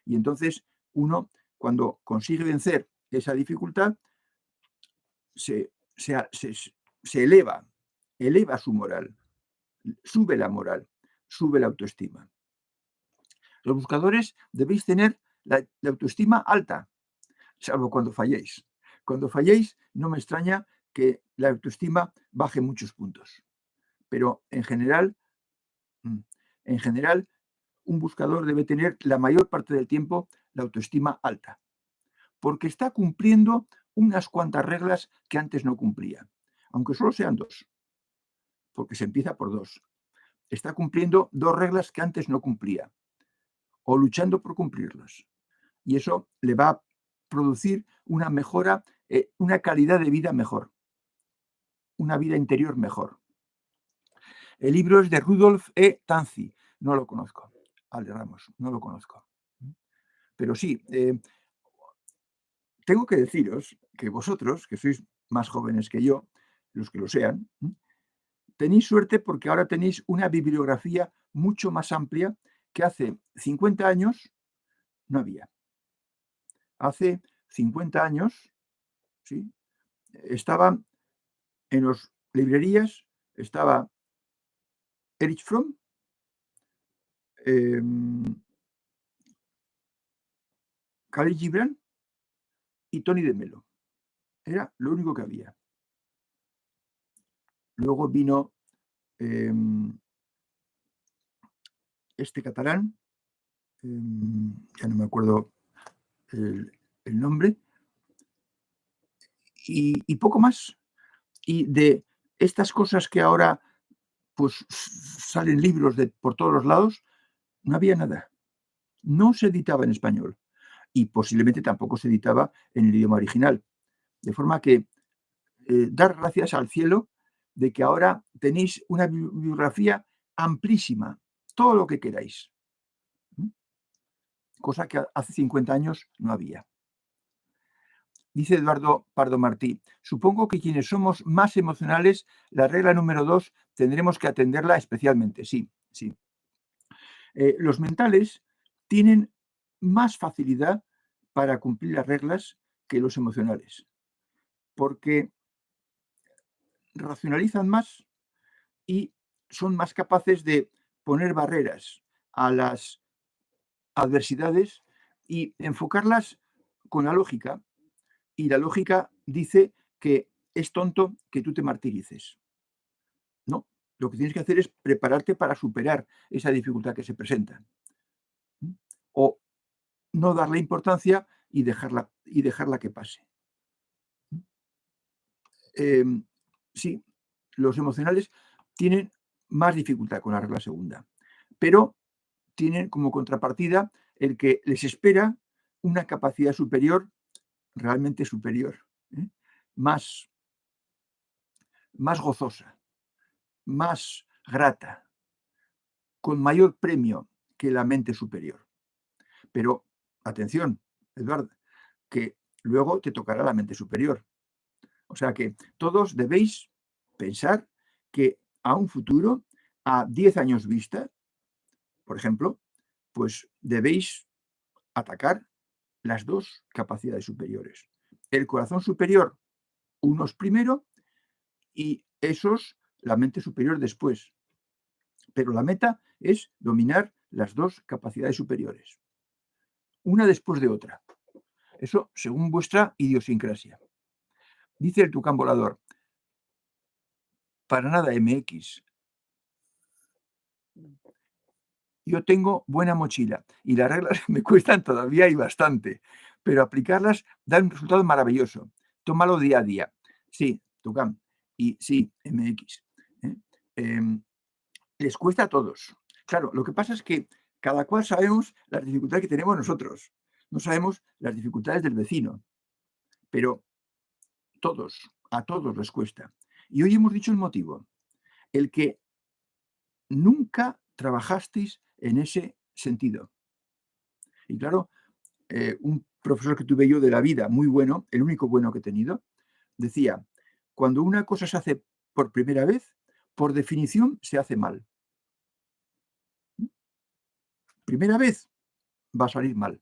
Y entonces uno, cuando consigue vencer esa dificultad, se, se eleva su moral, sube la moral, sube la autoestima. Los buscadores debéis tener la autoestima alta, salvo cuando falléis. Cuando falléis, no me extraña que la autoestima baje muchos puntos. Pero en general, un buscador debe tener la mayor parte del tiempo la autoestima alta, porque está cumpliendo unas cuantas reglas que antes no cumplía, aunque solo sean 2, porque se empieza por 2. Está cumpliendo 2 reglas que antes no cumplía, o luchando por cumplirlas. Y eso le va a producir una mejora, una calidad de vida mejor, una vida interior mejor. El libro es de Rudolf E. Tanzi, no lo conozco. Ale Ramos, no lo conozco. Pero sí, tengo que deciros que vosotros, que sois más jóvenes que yo, los que lo sean, tenéis suerte porque ahora tenéis una bibliografía mucho más amplia que hace 50 años no había. Hace 50 años, ¿sí? Estaba en las librerías, estaba Erich Fromm, Khalil Gibran y Tony de Melo. Era lo único que había. Luego vino este catalán, ya no me acuerdo el nombre, y poco más. Y de estas cosas que ahora pues salen libros por todos los lados, no había nada. No se editaba en español y posiblemente tampoco se editaba en el idioma original. De forma que dar gracias al cielo de que ahora tenéis una bibliografía amplísima, todo lo que queráis. Cosa que hace 50 años no había. Dice Eduardo Pardo Martí, supongo que quienes somos más emocionales, la regla número 2 tendremos que atenderla especialmente. Sí, sí. Los mentales tienen más facilidad para cumplir las reglas que los emocionales, porque racionalizan más y son más capaces de poner barreras a las adversidades y enfocarlas con la lógica. Y la lógica dice que es tonto que tú te martirices. No, lo que tienes que hacer es prepararte para superar esa dificultad que se presenta. O no darle importancia y dejarla que pase. Sí, los emocionales tienen más dificultad con la regla segunda, pero tienen como contrapartida el que les espera una capacidad superior, realmente superior, más gozosa, más grata, con mayor premio que la mente superior. Pero, atención, Eduardo, que luego te tocará la mente superior. O sea que todos debéis pensar que a un futuro, a 10 años vista, por ejemplo, pues debéis atacar las 2 capacidades superiores. El corazón superior, unos primero, y esos, la mente superior después. Pero la meta es dominar las 2 capacidades superiores, una después de otra. Eso según vuestra idiosincrasia. Dice el Tucán Volador, para nada MX. Yo tengo buena mochila y las reglas me cuestan todavía y bastante, pero aplicarlas da un resultado maravilloso. Tómalo día a día. Sí, Tucán. Y sí, MX. ¿eh? Em, Les cuesta a todos. Claro, lo que pasa es que cada cual sabemos las dificultades que tenemos nosotros. No sabemos las dificultades del vecino, pero a todos les cuesta. Y hoy hemos dicho el motivo, el que nunca trabajasteis en ese sentido. Y claro, un profesor que tuve yo de la vida, muy bueno, el único bueno que he tenido, decía, cuando una cosa se hace por primera vez, por definición se hace mal. Primera vez va a salir mal,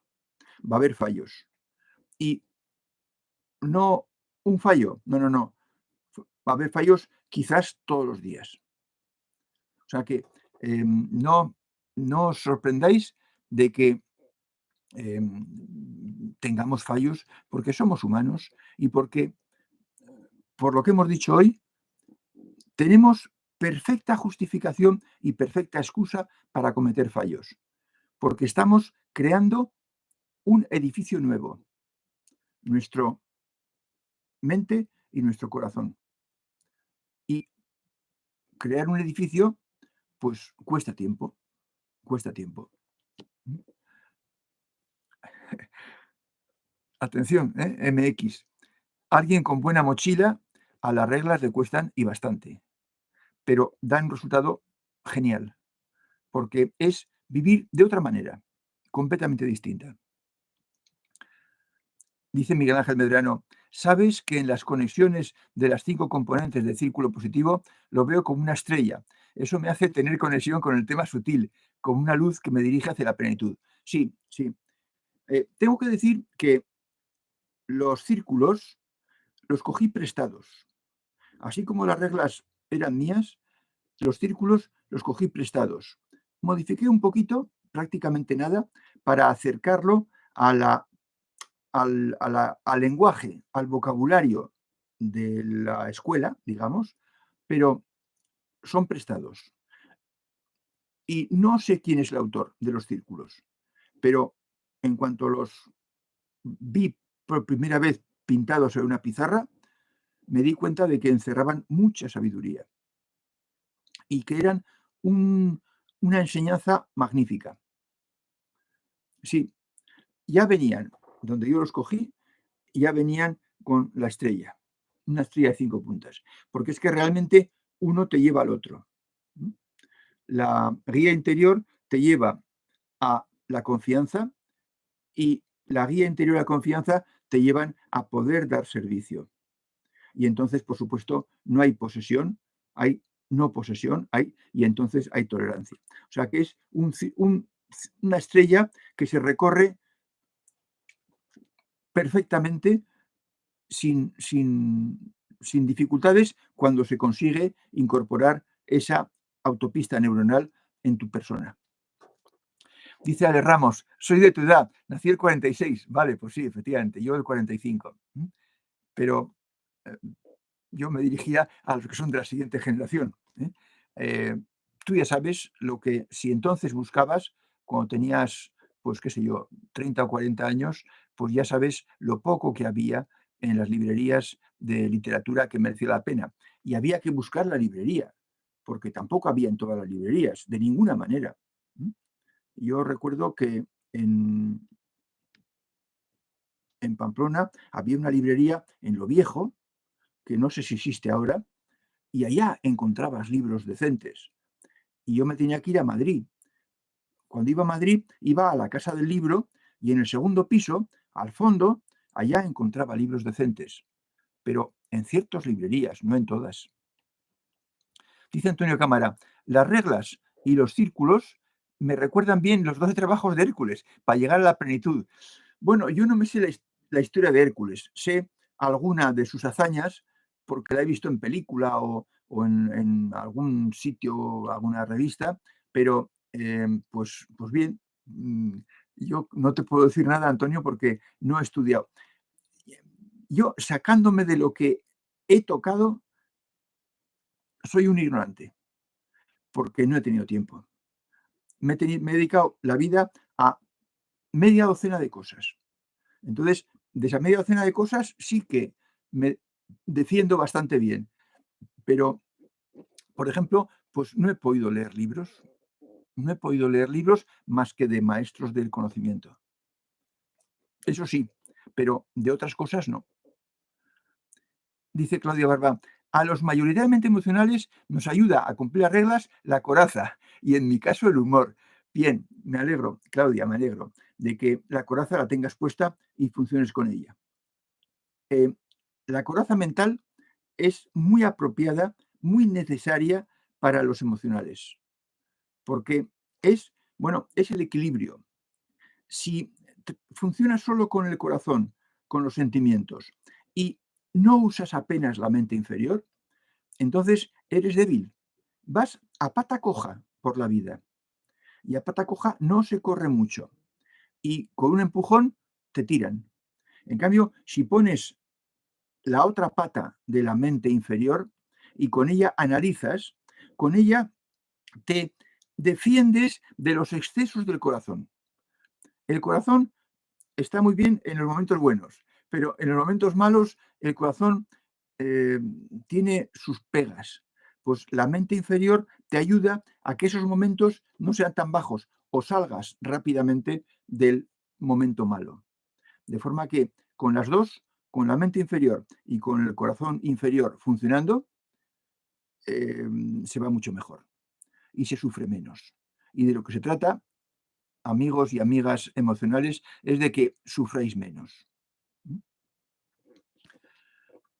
va a haber fallos. Y no un fallo, no. Va a haber fallos quizás todos los días. O sea que no os sorprendáis de que tengamos fallos porque somos humanos y porque, por lo que hemos dicho hoy, tenemos perfecta justificación y perfecta excusa para cometer fallos, porque estamos creando un edificio nuevo, nuestra mente y nuestro corazón. Y crear un edificio, pues cuesta tiempo, cuesta tiempo. Atención, MX. Alguien con buena mochila, a las reglas le cuestan y bastante, pero dan un resultado genial, porque es vivir de otra manera, completamente distinta. Dice Miguel Ángel Medrano, ¿sabes que en las conexiones de las 5 componentes del círculo positivo lo veo como una estrella? Eso me hace tener conexión con el tema sutil, como una luz que me dirige hacia la plenitud. Sí. Tengo que decir que los círculos los cogí prestados. Así como las reglas eran mías, los círculos los cogí prestados. Modifiqué un poquito, prácticamente nada, para acercarlo a al lenguaje, al vocabulario de la escuela, digamos, pero son prestados. Y no sé quién es el autor de los círculos, pero en cuanto los vi por primera vez pintados en una pizarra, me di cuenta de que encerraban mucha sabiduría y que eran una enseñanza magnífica. Sí, ya venían, donde yo los cogí, ya venían con la estrella, una estrella de 5 puntas, porque es que realmente uno te lleva al otro. La guía interior te lleva a la confianza y la guía interior y la confianza te llevan a poder dar servicio. Y entonces, por supuesto, no hay posesión, hay no posesión, y entonces hay tolerancia. O sea que es una estrella que se recorre perfectamente sin dificultades cuando se consigue incorporar esa autopista neuronal en tu persona. Dice Ale Ramos, soy de tu edad, nací el 46. Vale, pues sí, efectivamente, yo el 45. Pero yo me dirigía a los que son de la siguiente generación. Tú ya sabes lo que, si entonces buscabas, cuando tenías, pues qué sé yo, 30 o 40 años, pues ya sabes lo poco que había en las librerías de literatura que merecía la pena. Y había que buscar la librería, porque tampoco había en todas las librerías, de ninguna manera. Yo recuerdo que en Pamplona había una librería en Lo Viejo, que no sé si existe ahora, y allá encontrabas libros decentes. Y yo me tenía que ir a Madrid. Cuando iba a Madrid, iba a la Casa del Libro y en el segundo piso, al fondo, allá encontraba libros decentes. Pero en ciertas librerías, no en todas. Dice Antonio Cámara, las reglas y los círculos me recuerdan bien los 12 trabajos de Hércules para llegar a la plenitud. Bueno, yo no me sé la historia de Hércules, sé alguna de sus hazañas porque la he visto en película o en algún sitio, alguna revista, pero pues bien, Yo no te puedo decir nada, Antonio, porque no he estudiado. Yo, sacándome de lo que he tocado, soy un ignorante, porque no he tenido tiempo. Me he dedicado la vida a media docena de cosas. Entonces, de esa media docena de cosas sí que me defiendo bastante bien. Pero, por ejemplo, pues no he podido leer libros. No he podido leer libros más que de maestros del conocimiento. Eso sí, pero de otras cosas no. Dice Claudia Barba, a los mayoritariamente emocionales nos ayuda a cumplir las reglas la coraza y en mi caso el humor. Bien, me alegro, Claudia, me alegro de que la coraza la tengas puesta y funciones con ella. La coraza mental es muy apropiada, muy necesaria para los emocionales, porque es el equilibrio. Si funcionas solo con el corazón, con los sentimientos, y no usas apenas la mente inferior, entonces eres débil. Vas a pata coja por la vida. Y a pata coja no se corre mucho. Y con un empujón te tiran. En cambio, si pones la otra pata de la mente inferior y con ella analizas, con ella te defiendes de los excesos del corazón. El corazón está muy bien en los momentos buenos, pero en los momentos malos el corazón eh, tiene sus pegas. Pues la mente inferior te ayuda a que esos momentos no sean tan bajos o salgas rápidamente del momento malo. De forma que con las dos, con la mente inferior y con el corazón inferior funcionando, se va mucho mejor y se sufre menos. Y de lo que se trata, amigos y amigas emocionales, es de que sufráis menos.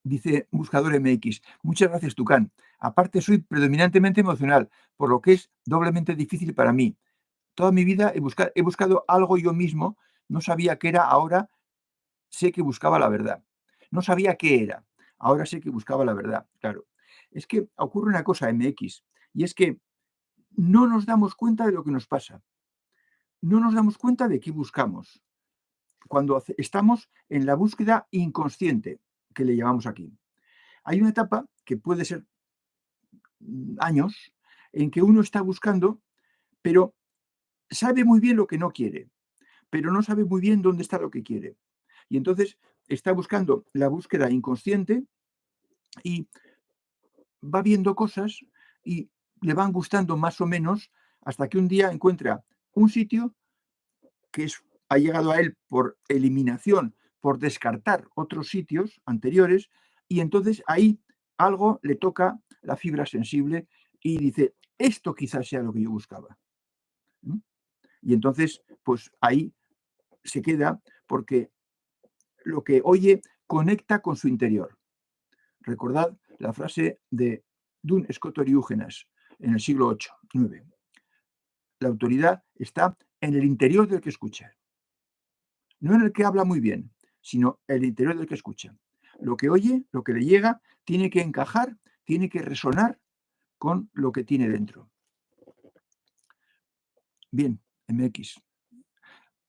Dice Buscador MX, muchas gracias, Tucán. Aparte, soy predominantemente emocional, por lo que es doblemente difícil para mí. Toda mi vida he buscado algo yo mismo, no sabía qué era, ahora sé que buscaba la verdad. No sabía qué era, ahora sé que buscaba la verdad, claro. Es que ocurre una cosa, MX, y es que no nos damos cuenta de lo que nos pasa. No nos damos cuenta de qué buscamos cuando estamos en la búsqueda inconsciente, que le llamamos aquí. Hay una etapa que puede ser años en que uno está buscando, pero sabe muy bien lo que no quiere, pero no sabe muy bien dónde está lo que quiere. Y entonces está buscando la búsqueda inconsciente y va viendo cosas y le van gustando más o menos hasta que un día encuentra un sitio que ha llegado a él por eliminación, por descartar otros sitios anteriores, y entonces ahí algo le toca la fibra sensible y dice, esto quizás sea lo que yo buscaba. ¿Mm? Y entonces, pues ahí se queda porque lo que oye conecta con su interior. Recordad la frase de Dun Scotoriúgenes en el siglo VIII, IX. La autoridad está en el interior del que escucha. No en el que habla muy bien, sino el interior del que escucha. Lo que oye, lo que le llega, tiene que encajar, tiene que resonar con lo que tiene dentro. Bien, MX.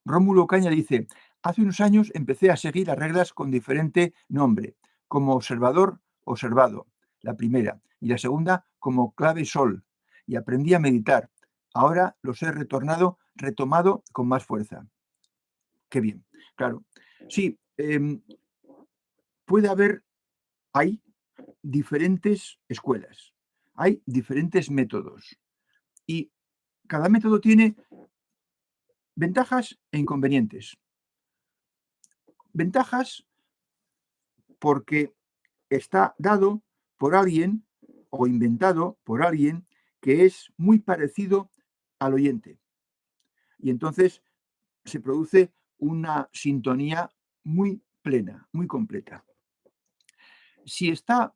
Rómulo Caña dice, hace unos años empecé a seguir las reglas con diferente nombre, como observador, observado, la primera, y la segunda como clave sol, y aprendí a meditar. Ahora los he retomado con más fuerza. Qué bien, claro. Sí, puede haber, hay diferentes escuelas, hay diferentes métodos, y cada método tiene ventajas e inconvenientes. Ventajas porque está dado por alguien o inventado por alguien que es muy parecido al oyente. Y entonces se produce una sintonía muy plena, muy completa. Si está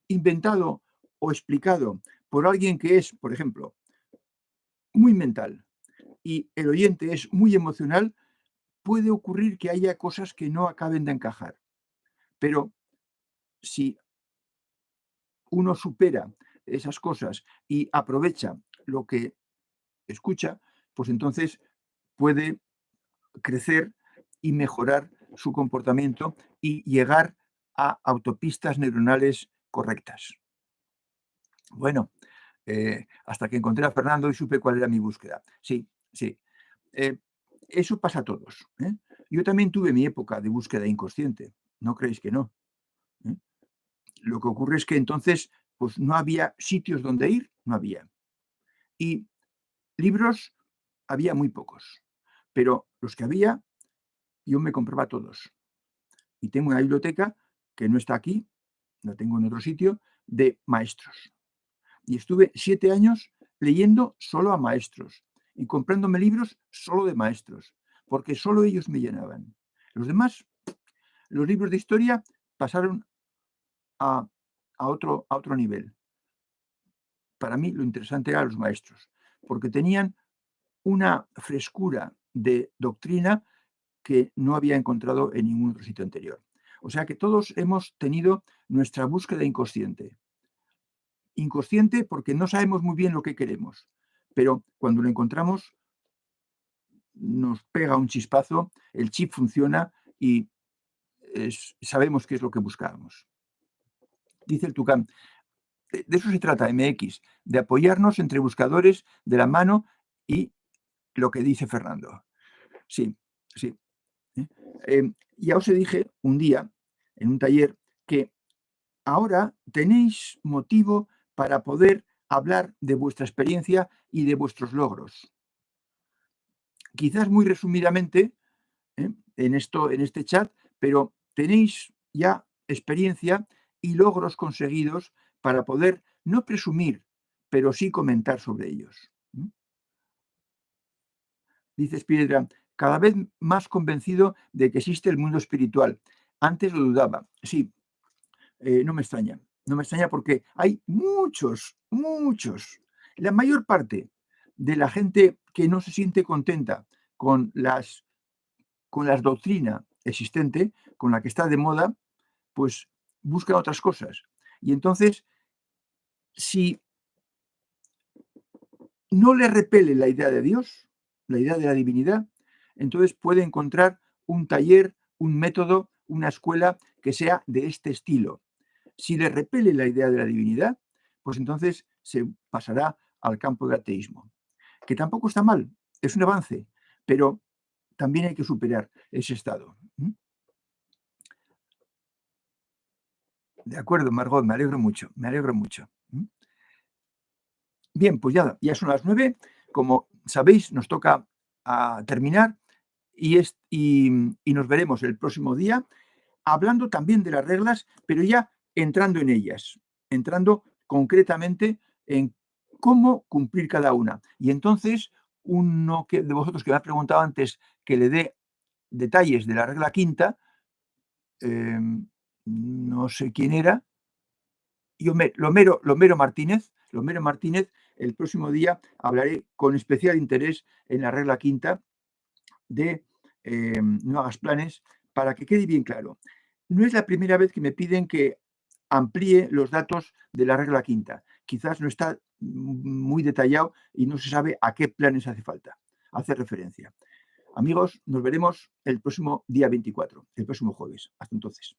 inventado o explicado por alguien que es, por ejemplo, muy mental y el oyente es muy emocional, puede ocurrir que haya cosas que no acaben de encajar. Pero si uno supera esas cosas y aprovecha lo que escucha, pues entonces puede crecer y mejorar su comportamiento y llegar a autopistas neuronales correctas. Bueno, hasta que encontré a Fernando y supe cuál era mi búsqueda. Sí, sí. Eh, Eso pasa a todos, ¿eh? Yo también tuve mi época de búsqueda inconsciente, no creéis que no, ¿eh? Lo que ocurre es que entonces, pues no había sitios donde ir, no había. Y libros había muy pocos, pero los que había, yo me compraba todos. Y tengo una biblioteca que no está aquí, la tengo en otro sitio, de maestros. Y estuve 7 años leyendo solo a maestros y comprándome libros solo de maestros, porque solo ellos me llenaban. Los demás, los libros de historia pasaron a, a otro nivel. Para mí lo interesante eran los maestros, porque tenían una frescura de doctrina que no había encontrado en ningún otro sitio anterior. O sea que todos hemos tenido nuestra búsqueda inconsciente. Inconsciente porque no sabemos muy bien lo que queremos, pero cuando lo encontramos nos pega un chispazo, el chip funciona y sabemos qué es lo que buscábamos. Dice el Tucán, de eso se trata MX, de apoyarnos entre buscadores de la mano y lo que dice Fernando. Sí, sí. Ya os dije un día en un taller que ahora tenéis motivo para poder hablar de vuestra experiencia y de vuestros logros. Quizás muy resumidamente, en este chat, pero tenéis ya experiencia y logros conseguidos para poder no presumir, pero sí comentar sobre ellos. Dice Spiridra, cada vez más convencido de que existe el mundo espiritual. Antes lo dudaba. Sí, no me extraña. No me extraña porque hay muchos, muchos. La mayor parte de la gente que no se siente contenta con las doctrinas existente, con la que está de moda, pues busca otras cosas. Y entonces, si no le repele la idea de Dios, la idea de la divinidad, entonces puede encontrar un taller, un método, una escuela que sea de este estilo. Si le repele la idea de la divinidad, pues entonces se pasará al campo del ateísmo, que tampoco está mal, es un avance, pero también hay que superar ese estado. De acuerdo, Margot, me alegro mucho, me alegro mucho. Bien, pues ya son las 9. Como sabéis, nos toca terminar y nos veremos el próximo día hablando también de las reglas, pero ya entrando en ellas, entrando concretamente en cómo cumplir cada una. Y entonces, uno de vosotros que me ha preguntado antes que le dé detalles de la regla quinta, no sé quién era, Lomero Martínez, el próximo día hablaré con especial interés en la regla quinta de no hagas planes, para que quede bien claro. No es la primera vez que me piden que amplíe los datos de la regla quinta. Quizás no está muy detallado y no se sabe a qué planes hace falta. Hace referencia. Amigos, nos veremos el próximo día 24, el próximo jueves. Hasta entonces.